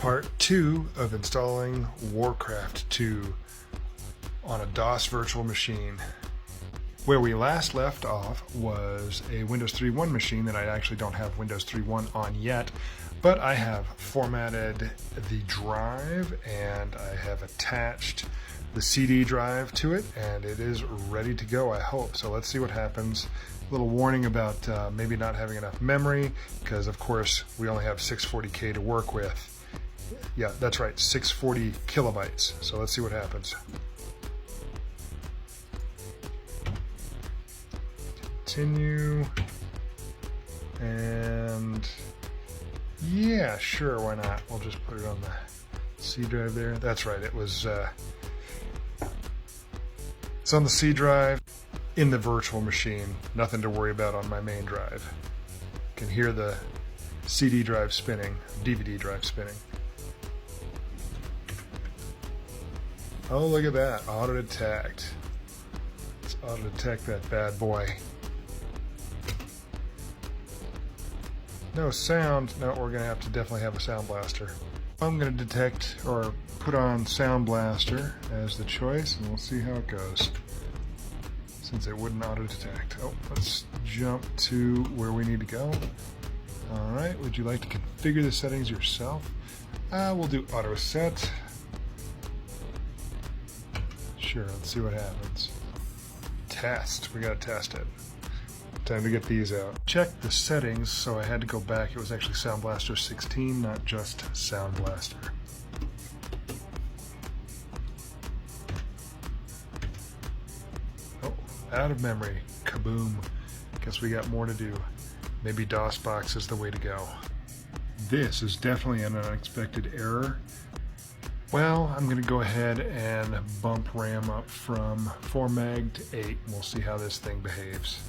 part 2 of installing Warcraft 2 on a DOS virtual machine. Where we last left off was a Windows 3.1 machine that I actually don't have Windows 3.1 on yet, but I have formatted the drive and I have attached the CD drive to it, and it is ready to go, I hope. So let's see what happens. A little warning about maybe not having enough memory, because of course we only have 640K to work with. Yeah, that's right, 640 kilobytes. So let's see what happens. Continue, and yeah, sure, why not? We'll just put it on the C drive there. That's right, it was it's on the C drive in the virtual machine. Nothing to worry about on my main drive. Can hear the CD drive spinning, DVD drive spinning. Oh, look at that, auto detect. Let's auto detect that bad boy. No sound. No, we're gonna have to definitely have a sound blaster. I'm gonna detect or put on sound blaster as the choice, and we'll see how it goes. Since it wouldn't auto detect. Oh, let's jump to where we need to go. All right, would you like to configure the settings yourself? We'll do auto set. Sure, let's see what happens. Test, we gotta test it. Time to get these out. Check the settings, so I had to go back. It was actually Sound Blaster 16, not just Sound Blaster. Oh, out of memory. Kaboom. Guess we got more to do. Maybe DOSBox is the way to go. This is definitely an unexpected error. Well, I'm going to go ahead and bump RAM up from 4 meg to 8. We'll see how this thing behaves.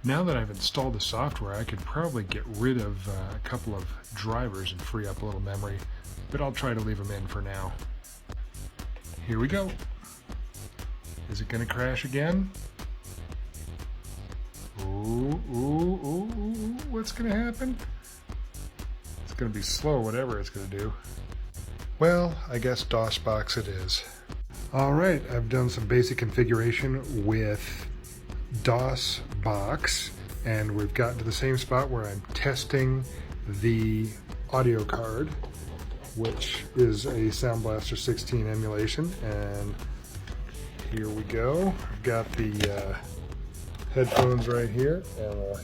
Now that I've installed the software, I could probably get rid of a couple of drivers and free up a little memory, but I'll try to leave them in for now. Here we go. Is it going to crash again? Ooh, ooh, ooh, ooh, what's going to happen? It's going to be slow, whatever it's going to do. Well, I guess DOSBox it is. All right, I've done some basic configuration with DOSBox, and we've gotten to the same spot where I'm testing the audio card, which is a Sound Blaster 16 emulation, and here we go. I've got the headphones right here, and we'll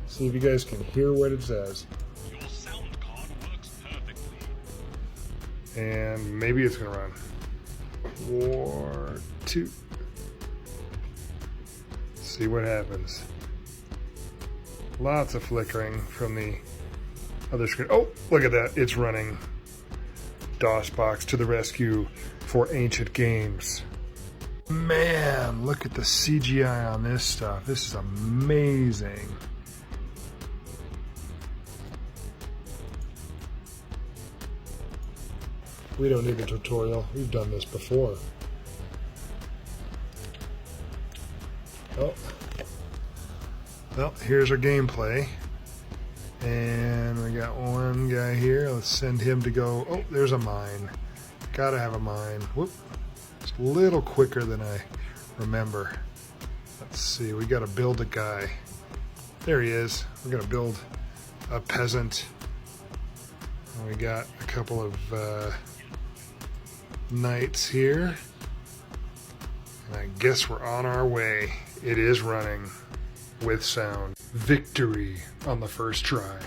see if you guys can hear what it says. Your sound card works perfectly. And maybe it's gonna run. 4, 2. See what happens. Lots of flickering from the other screen. Oh, look at that. It's running. DOSBox to the rescue for ancient games. Man, look at the CGI on this stuff. This is amazing. We don't need a tutorial. We've done this before. Oh, well, here's our gameplay, and we got one guy here. Let's send him to go. Oh, there's a mine. Gotta have a mine. Whoop, it's a little quicker than I remember. Let's see, we gotta build a guy. There he is. We're gonna build a peasant. And we got a couple of knights here. And I guess we're on our way. It is running with sound. Victory on the first try.